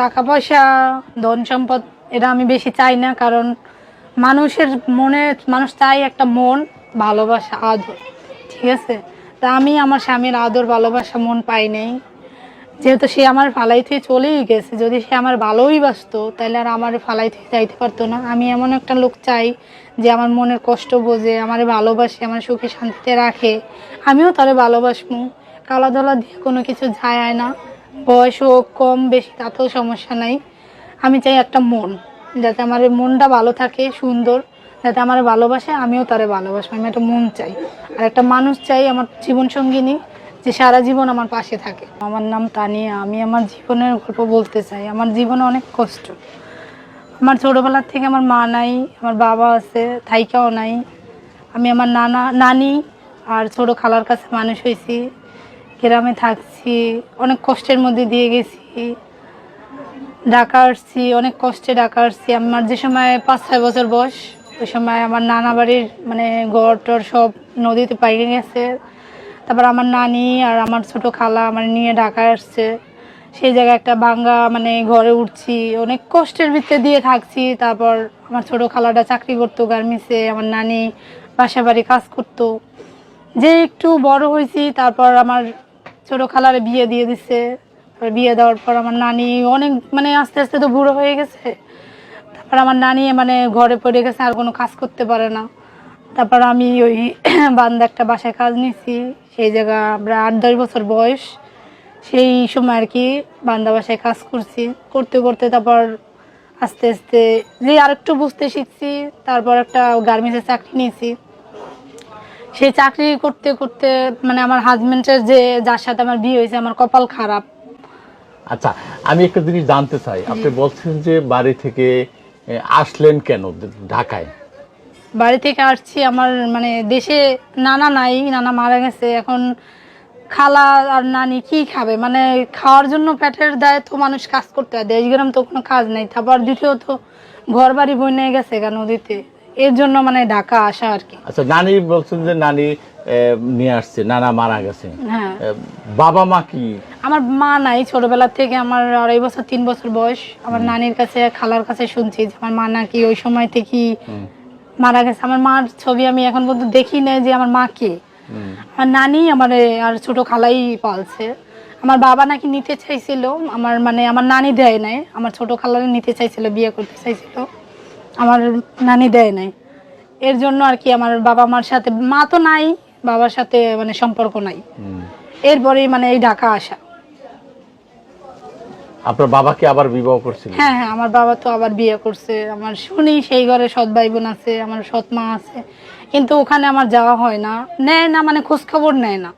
টাকা পয়সা, ধন সম্পদ এটা আমি বেশি চাই না, কারণ মানুষের মনে মানুষ চাই একটা মন, ভালোবাসা, আদর। ঠিক আছে, তা আমি আমার স্বামীর আদর, ভালোবাসা, মন পাই নাই। যেহেতু সে আমার ফালাই থেকে চলেই গেছে, যদি সে আমার ভালোই বাসতো তাহলে আর আমার ফালাই থেকে যাইতে পারতো না। আমি এমন একটা লোক চাই যে আমার মনের কষ্ট বোঝে, আমার ভালোবাসে, আমার সুখে শান্তিতে রাখে, আমিও তারে ভালোবাসবো। কালা ধলা দিয়ে কোনো কিছু যায় আয় না, বয়স হোক কম বেশি তাতেও সমস্যা নাই। আমি চাই একটা মন, যাতে আমার মনটা ভালো থাকে, সুন্দর, যাতে আমার ভালোবাসে, আমিও তারে ভালোবাসবো। আমি একটা মন চাই, আর একটা মানুষ চাই আমার জীবন সঙ্গিনী, যে সারা জীবন আমার পাশে থাকে। আমার নাম তানিয়া, আমি আমার জীবনের গল্প বলতে চাই। আমার জীবনে অনেক কষ্ট। আমার ছোটোবেলার থেকে আমার মা নাই, আমার বাবা আছে থাইকাও নাই। আমি আমার নানি আর ছোটো খালার কাছে মানুষ হয়েছি, গ্রামে থাকছি, অনেক কষ্টের মধ্যে দিয়ে গেছি, ঢাকা আসছি, অনেক কষ্টে ঢাকা আসছি। আমার যে সময় 5-6 বছর বয়স, ওই সময় আমার নানা বাড়ির মানে ঘর টর সব নদীতে পাইকে গেছে। তারপর আমার নানি আর আমার ছোট খালা আমার নিয়ে ঢাকায় আসছে। সেই জায়গায় একটা ভাঙ্গা মানে ঘরে উঠছি, অনেক কষ্টের ভিতরে দিয়ে থাকছি। তারপর আমার ছোট খালাটা চাকরি করতো গার্মেন্টসে, আমার নানি বাসা বাড়ি কাজ করতো। যে একটু বড় হয়েছি, তারপর আমার ছোট খালারে বিয়ে দিয়ে দিছে। বিয়ে দেওয়ার পর আমার নানি অনেক মানে আস্তে আস্তে তো বুড়ো হয়ে গেছে। তারপর আমার নানি মানে ঘরে পড়ে গেছে, আর কোনো কাজ করতে পারে না। তারপর আমি ওই বান্দা একটা বাসায় কাজ নিয়েছি, সেই জায়গা আমরা 8-10 বছর বয়স, সেই সময় আর কি বান্দা বাসায় কাজ করছি। করতে করতে তারপর আস্তে আস্তে যে আরেকটু বুঝতে শিখছি। তারপর একটা গার্মেন্টসে চাকরি নিয়েছি। সেই চাকরি করতে করতে মানে আমার হাজবেন্ডের যার সাথে আমার বিয়ে হয়েছে, আমার কপাল খারাপ। আচ্ছা, আমি একটা জিনিস জানতে চাই, আপনি বলছেন যে বাড়ি থেকে আসলেন কেন ঢাকায়? বাড়ি থেকে আসছি, আমার মানে দেশে নানা নাই, নানা মারা গেছে। এখন খালা আর নানি কি খাবে, মানে খাওয়ার জন্য পেটের দায়ে তো মানুষ কাজ করতে হয়, দেশ গ্রাম তো কোনো কাজ নেই। তারপর দ্বিতীয়ত ঘর বাড়ি বইনে গেছে কেন নদীতে, এর জন্য মানে ঢাকা আসা আর কি। আচ্ছা, নানি বলছেন যে নানি নিয়ে আসছে, নানা মারা গেছে। হ্যাঁ, বাবা মা কি? আমার মা নাই, ছোটবেলা থেকে আমার 2.5 বছর 3 বছর বয়স আমার নানির কাছে খালার কাছে শুনছি যে আমার মা নাকি ওই সময় থেকে মারা গেছে। আমার মার ছবি আমি এখন পর্যন্ত দেখি নাই যে আমার মা কে। আমার নানি আমার আর ছোট খালাই পালছে। আমার বাবা নাকি নিতে চাইছিল, আমার মানে আমার নানি দেয় নাই, আমার ছোট খালারে নিতে চাইছিল, বিয়ে করতে চাইছিল, আমার নানি দেয় নাই। এর জন্য আর কি আমার বাবা মার সাথে, মা তো নাই, বাবার সাথে মানে সম্পর্ক নাই। এরপরেই মানে এই ঢাকা আসা। আপনার বাবা কি আবার বিবাহ করছিল? হ্যাঁ হ্যাঁ, আমার বাবা তো আবার বিয়ে করছে। আমার শুনি সেই ঘরে সৎ ভাই বোন আছে, আমার সৎ মা আছে, কিন্তু ওখানে আমার যাওয়া হয় না, নেয় না, মানে খোঁজ খবর নেয় না।